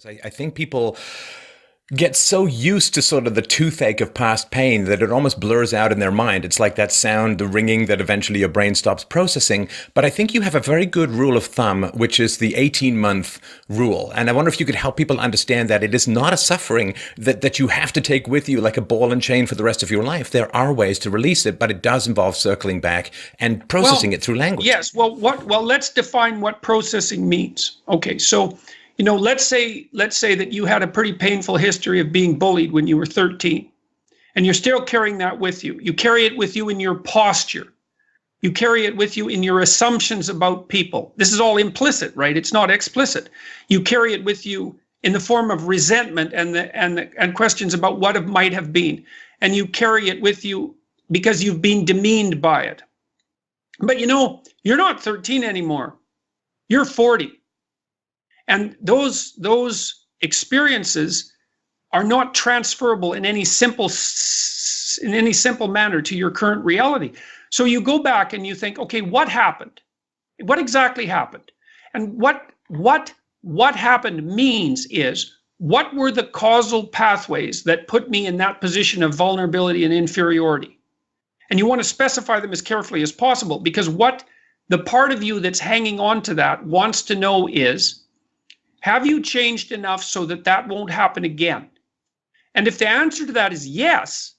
I think people get so used to sort of the toothache of past pain that it almost blurs out in their mind. It's like that sound, the ringing that eventually your brain stops processing. But I think you have a very good rule of thumb, which is the 18-month rule. And I wonder if you could help people understand that it is not a suffering that you have to take with you like a ball and chain for the rest of your life. There are ways to release it, but it does involve circling back and processing it through language. Yes. Well, let's define what processing means. Okay. So, let's say that you had a pretty painful history of being bullied when you were 13, and you're still carrying that with you. You carry it with you in your posture. You carry it with you in your assumptions about people. This is all implicit, right? It's not explicit. You carry it with you in the form of resentment and questions about what might have been, and you carry it with you because you've been demeaned by it. But you're not 13 anymore. You're 40. And those experiences are not transferable in any simple manner to your current reality. So you go back and you think, okay, what happened? What exactly happened? And what happened means is, what were the causal pathways that put me in that position of vulnerability and inferiority? And you want to specify them as carefully as possible, because what the part of you that's hanging on to that wants to know is, have you changed enough so that won't happen again? And if the answer to that is yes,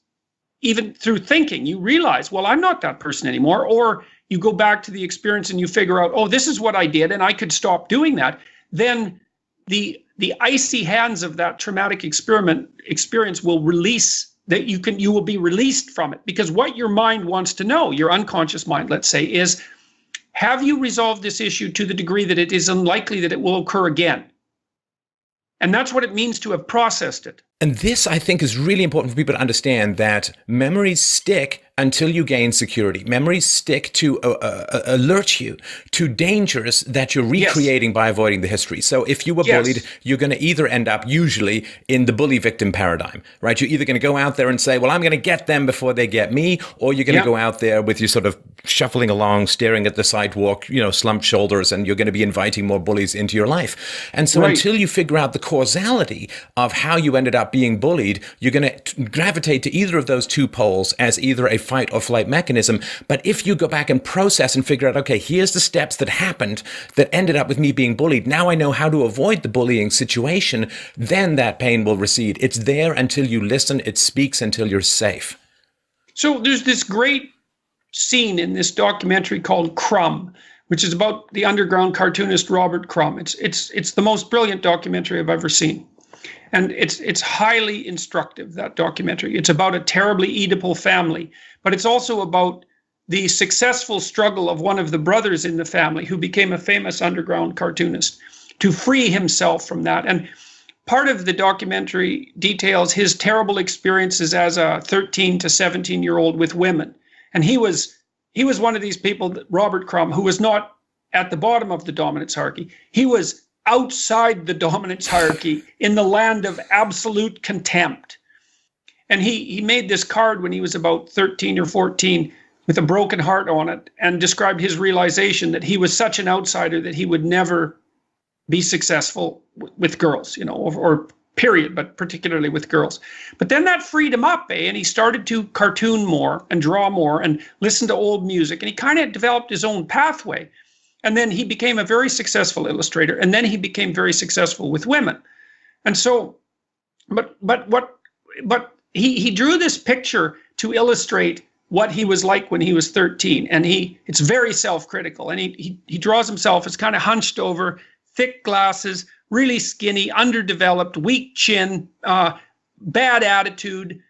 even through thinking, you realize, well, I'm not that person anymore. Or you go back to the experience and you figure out, oh, this is what I did and I could stop doing that. Then the icy hands of that traumatic experience will release, that you will be released from it. Because what your mind wants to know, your unconscious mind, let's say, is, have you resolved this issue to the degree that it is unlikely that it will occur again? And that's what it means to have processed it. And this, I think, is really important for people to understand, that memories stick until you gain security. Memories stick to alert you to dangers that you're recreating by avoiding the history. So if you were bullied, you're going to either end up usually in the bully victim paradigm, right? You're either going to go out there and say, well, I'm going to get them before they get me, or you're going to go out there with you sort of shuffling along, staring at the sidewalk, slumped shoulders, and you're going to be inviting more bullies into your life. And so until you figure out the causality of how you ended up being bullied, you're going to gravitate to either of those two poles as either a fight or flight mechanism. But if you go back and process and figure out, okay, here's the steps that happened that ended up with me being bullied. Now I know how to avoid the bullying situation. Then that pain will recede. It's there until you listen. It speaks until you're safe. So there's this great scene in this documentary called Crumb, which is about the underground cartoonist Robert Crumb. It's the most brilliant documentary I've ever seen. And it's highly instructive, that documentary. It's about a terribly Oedipal family, but it's also about the successful struggle of one of the brothers in the family who became a famous underground cartoonist to free himself from that. And part of the documentary details his terrible experiences as a 13 to 17-year-old with women. And he was one of these people, Robert Crumb, who was not at the bottom of the dominance hierarchy. He was outside the dominance hierarchy in the land of absolute contempt. And he made this card when he was about 13 or 14 with a broken heart on it, and described his realization that he was such an outsider that he would never be successful with girls, or period, but particularly with girls. But then that freed him up, and he started to cartoon more and draw more and listen to old music, and he kind of developed his own pathway. And then he became a very successful illustrator, and then he became very successful with women. And so, but he drew this picture to illustrate what he was like when he was 13, and it's very self-critical, and he draws himself as kind of hunched over, thick glasses, really skinny, underdeveloped, weak chin, bad attitude,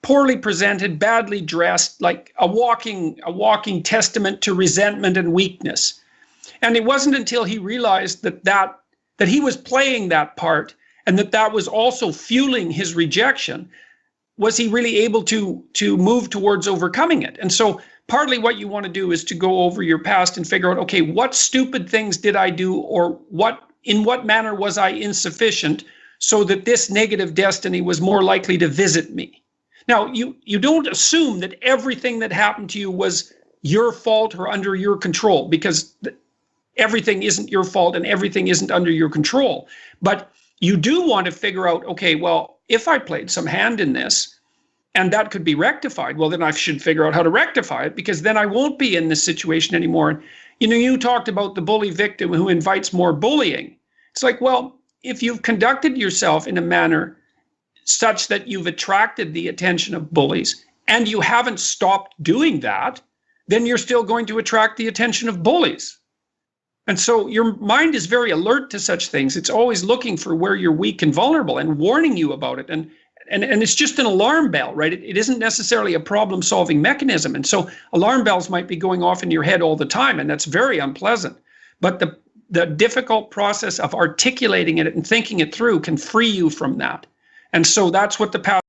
poorly presented, badly dressed, like a walking testament to resentment and weakness. And it wasn't until he realized that he was playing that part, and that was also fueling his rejection, was he really able to move towards overcoming it. And so partly what you want to do is to go over your past and figure out, okay, what stupid things did I do, or in what manner was I insufficient so that this negative destiny was more likely to visit me? Now, you don't assume that everything that happened to you was your fault or under your control, because everything isn't your fault and everything isn't under your control. But you do want to figure out, okay, well, if I played some hand in this and that could be rectified, well, then I should figure out how to rectify it, because then I won't be in this situation anymore. You know, you talked about the bully victim who invites more bullying. It's like, well, if you've conducted yourself in a manner such that you've attracted the attention of bullies and you haven't stopped doing that, then you're still going to attract the attention of bullies. And so your mind is very alert to such things. It's always looking for where you're weak and vulnerable and warning you about it. And it's just an alarm bell, right? It isn't necessarily a problem-solving mechanism. And so alarm bells might be going off in your head all the time, and that's very unpleasant. But the difficult process of articulating it and thinking it through can free you from that. And so that's what the path